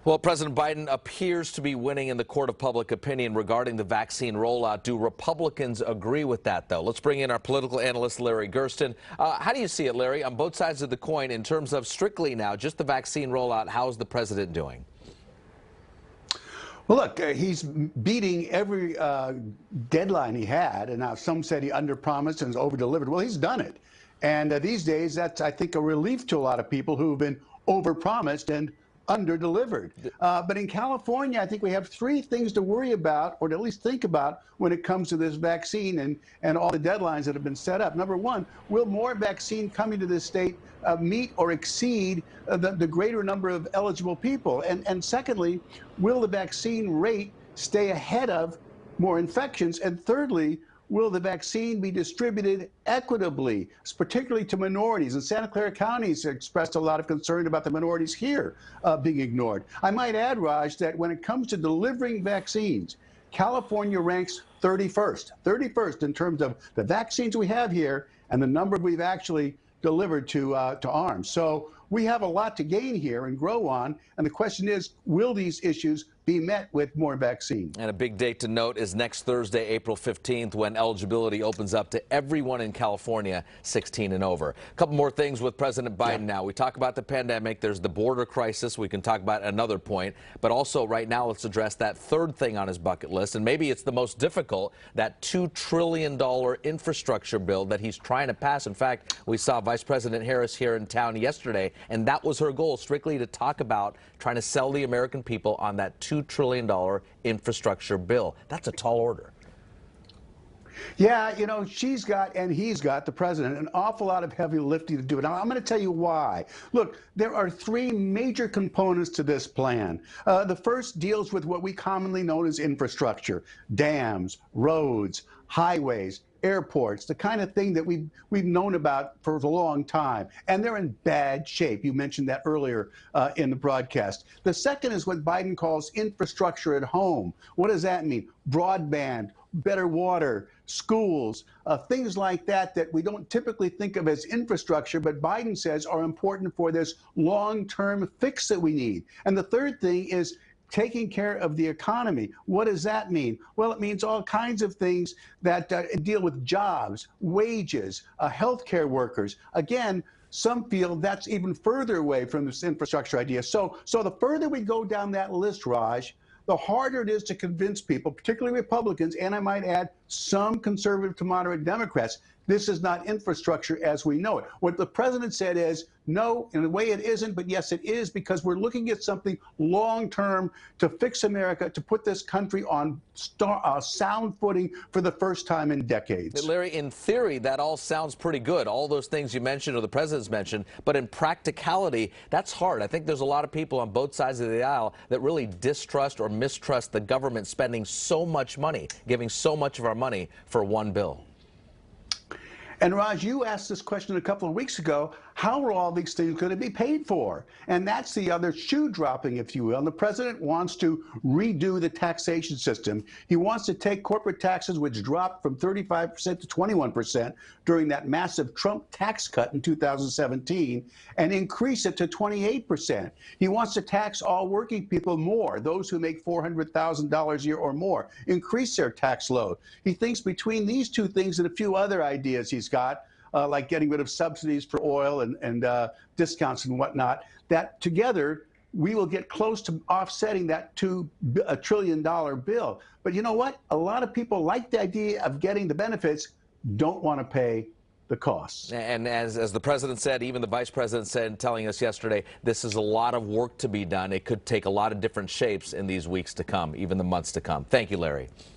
Well, President Biden appears to be winning in the court of public opinion regarding the vaccine rollout. Do Republicans agree with that, though? Let's bring in our political analyst, Larry Gerston. How do you see it, Larry, on both sides of the coin in terms of strictly now, just the vaccine rollout? How's the president doing? Well, look, he's beating every deadline he had, and now some said he underpromised and over-delivered. Well, he's done it. And these days, that's, I think, a relief to a lot of people who've been overpromised and under-delivered. But in California, I think we have three things to worry about, or to at least think about, when it comes to this vaccine and all the deadlines that have been set up. Number one, will more vaccine coming to this state meet or exceed the greater number of eligible people? And secondly, will the vaccine rate stay ahead of more infections? And thirdly, will the vaccine be distributed equitably, particularly to minorities? And Santa Clara County has expressed a lot of concern about the minorities here being ignored. I might add, Raj, that when it comes to delivering vaccines, California ranks 31st in terms of the vaccines we have here and the number we've actually delivered to arms. So we have a lot to gain here and grow on. And the question is, will these issues be met with more vaccine? And a big date to note is next Thursday, April 15th, when eligibility opens up to everyone in California 16 and over. A couple more things with President Biden now. We talk about the pandemic. There's the border crisis. We can talk about another point. But also right now, let's address that third thing on his bucket list. And maybe it's the most difficult, that $2 trillion infrastructure bill that he's trying to pass. In fact, we saw Vice President Harris here in town yesterday, and that was her goal, strictly to talk about trying to sell the American people on that $2 trillion infrastructure bill. That's a tall order. Yeah, you know, she's got, and he's got, the president, an awful lot of heavy lifting to do. And I'm going to tell you why. Look, there are three major components to this plan. The first deals with what we commonly know as infrastructure: dams, roads, highways, airports, the kind of thing that we've known about for a long time. And they're in bad shape. You mentioned that earlier in the broadcast. The second is what Biden calls infrastructure at home. What does that mean? Broadband, better water, schools, things like that that we don't typically think of as infrastructure, but Biden says are important for this long-term fix that we need. And the third thing is taking care of the economy. What does that mean? Well, it means all kinds of things that deal with jobs, wages, healthcare workers. Again, some feel that's even further away from this infrastructure idea. So the further we go down that list, Raj, the harder it is to convince people, particularly Republicans, and I might add some conservative to moderate Democrats, this is not infrastructure as we know it. What the president said is, no, in a way it isn't, but yes, it is, because we're looking at something long-term to fix America, to put this country on sound footing for the first time in decades. Larry, in theory, that all sounds pretty good. All those things you mentioned or the president's mentioned, but in practicality, that's hard. I think there's a lot of people on both sides of the aisle that really distrust or mistrust the government spending so much money, giving so much of our money for one bill. And Raj, you asked this question a couple of weeks ago: how are all these things going to be paid for? And that's the other shoe dropping, if you will. And the president wants to redo the taxation system. He wants to take corporate taxes, which dropped from 35% to 21% during that massive Trump tax cut in 2017, and increase it to 28%. He wants to tax all working people more, those who make $400,000 a year or more, increase their tax load. He thinks between these two things and a few other ideas he's got, like getting rid of subsidies for oil and discounts and whatnot, that together we will get close to offsetting that $2 trillion bill. But you know what? A lot of people like the idea of getting the benefits, don't want to pay the costs. And as the president said, even the vice president said, telling us yesterday, this is a lot of work to be done. It could take a lot of different shapes in these weeks to come, even the months to come. Thank you, Larry.